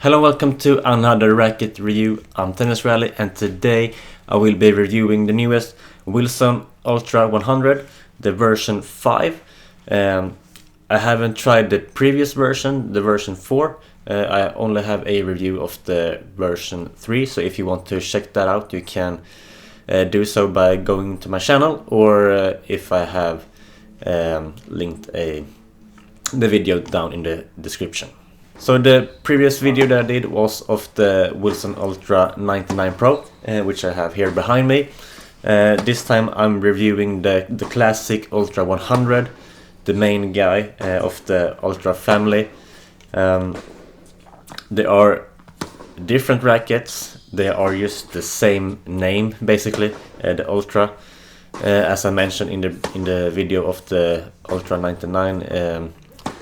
Hello, welcome to another racket review. I'm Tennisrally, and today I will be reviewing the newest Wilson Ultra 100, the version 5. I haven't tried the previous version, the version 4. I only have a review of the version 3, so if you want to check that out, you can do so by going to my channel, or if I have linked the video down in the description. So the previous video that I did was of the Wilson Ultra 99 Pro, which I have here behind me. This time I'm reviewing the classic Ultra 100, the main guy of the Ultra family. There are different rackets, they are just the same name basically, the Ultra. As I mentioned in the video of the Ultra 99,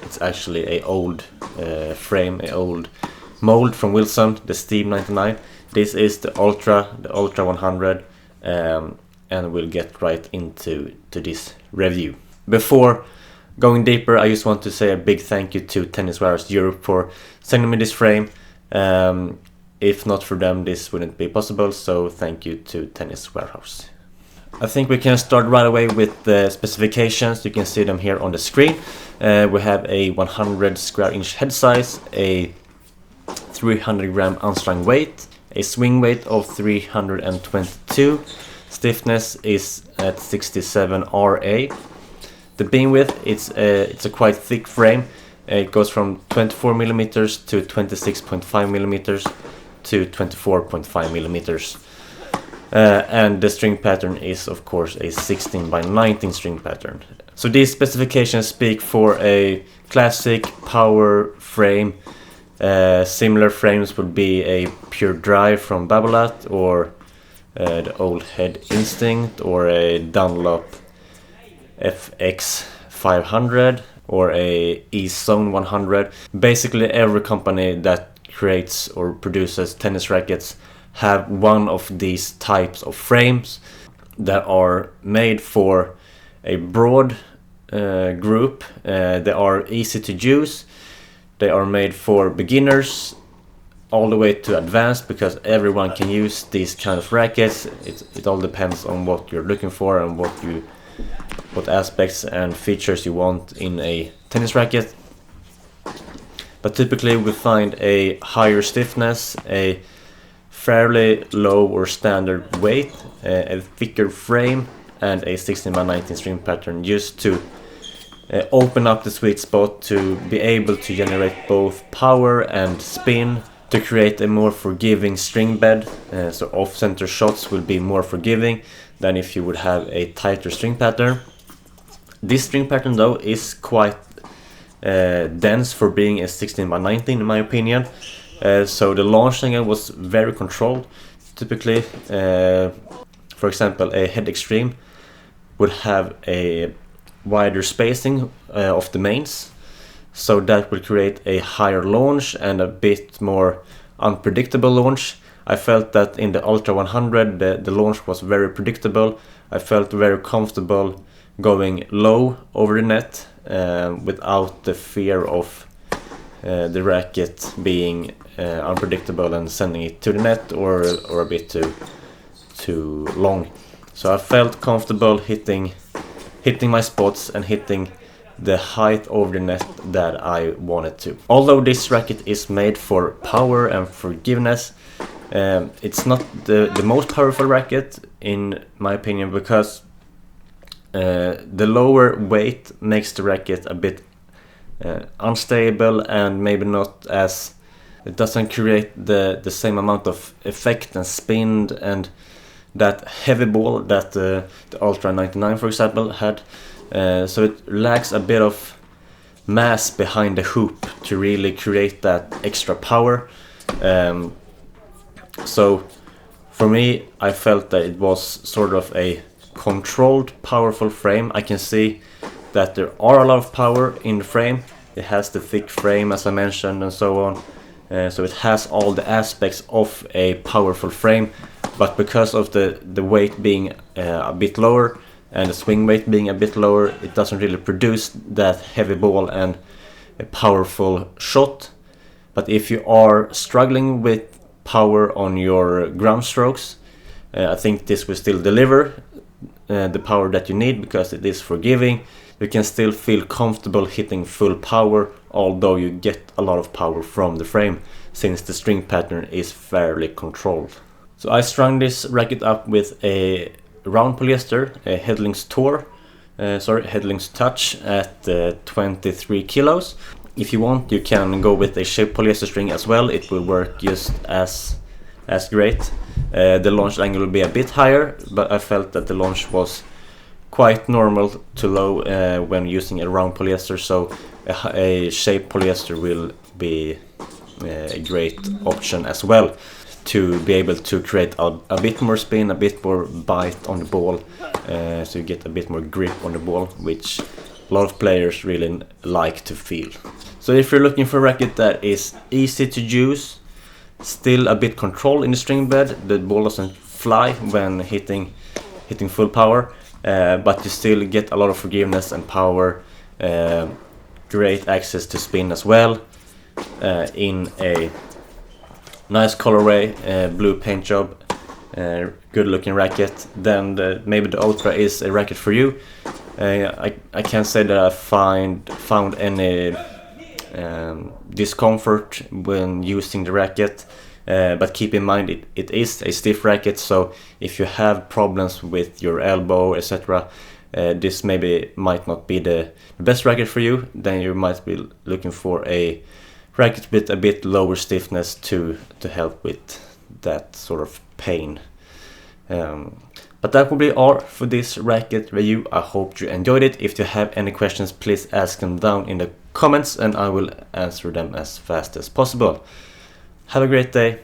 it's actually a old frame, a old mold from Wilson, the Steam 99. This is the Ultra 100, and we'll get right into this review. Before going deeper, I just want to say a big thank you to Tennis Warehouse Europe for sending me this frame. If not for them, this wouldn't be possible, so thank you to Tennis Warehouse. I think we can start right away with the specifications. You can see them here on the screen. We have a 100 square inch head size, a 300 gram unstrung weight, a swing weight of 322, stiffness is at 67 RA. The beam width, it's a quite thick frame. It goes from 24 millimeters to 26.5 millimeters to 24.5 millimeters. And the string pattern is of course a 16 by 19 string pattern. So these specifications speak for a classic power frame. Similar frames would be a Pure Drive from Babolat, or the old Head Instinct, or a Dunlop FX 500, or a E-Zone 100. Basically every company that creates or produces tennis rackets have one of these types of frames that are made for a broad group. They are easy to use. They are made for beginners all the way to advanced, because everyone can use these kind of rackets. It all depends on what you're looking for and what aspects and features you want in a tennis racket. But typically we find a higher stiffness, a fairly low or standard weight, a thicker frame, and a 16 by 19 string pattern, used to open up the sweet spot to be able to generate both power and spin, to create a more forgiving string bed. So off-center shots will be more forgiving than if you would have a tighter string pattern. This string pattern though is quite dense for being a 16 by 19 in my opinion. So the launching was very controlled. Typically, for example, a Head Extreme would have a wider spacing of the mains, so that would create a higher launch and a bit more unpredictable launch. I felt that in the Ultra 100 the launch was very predictable. I felt very comfortable going low over the net without the fear of the racket being unpredictable and sending it to the net or a bit too long. So I felt comfortable hitting my spots and hitting the height over the net that I wanted to. Although this racket is made for power and forgiveness, it's not the most powerful racket in my opinion, because the lower weight makes the racket a bit unstable, and maybe not as, it doesn't create the same amount of effect and spin and that heavy ball that the Ultra 99 for example had. So it lacks a bit of mass behind the hoop to really create that extra power. So for me, I felt that it was sort of a controlled, powerful frame. I can see that there are a lot of power in the frame. It has the thick frame as I mentioned and so on. So it has all the aspects of a powerful frame, but because of the weight being a bit lower and the swing weight being a bit lower, it doesn't really produce that heavy ball and a powerful shot. But if you are struggling with power on your ground strokes, I think this will still deliver the power that you need, because it is forgiving. You can still feel comfortable hitting full power, although you get a lot of power from the frame, since the string pattern is fairly controlled. So I strung this racket up with a round polyester, a Headlings Touch at 23 kilos. If you want, you can go with a shaped polyester string as well. It will work just as great. The launch angle will be a bit higher, but I felt that the launch was quite normal to low when using a round polyester, so a shaped polyester will be a great option as well, to be able to create a bit more spin, a bit more bite on the ball, so you get a bit more grip on the ball, which a lot of players really like to feel. So if you're looking for a racket that is easy to use, still a bit control in the string bed, the ball doesn't fly when hitting full power, but you still get a lot of forgiveness and power, great access to spin as well, in a nice colorway, blue paint job, good looking racket, then maybe the Ultra is a racket for you. I can't say that I found any discomfort when using the racket, but keep in mind it is a stiff racket, so if you have problems with your elbow, etc., this might not be the best racket for you. Then you might be looking for a racket with a bit lower stiffness to help with that sort of pain. But that will be all for this racket review. I hope you enjoyed it. If you have any questions, please ask them down in the comments and I will answer them as fast as possible. Have a great day.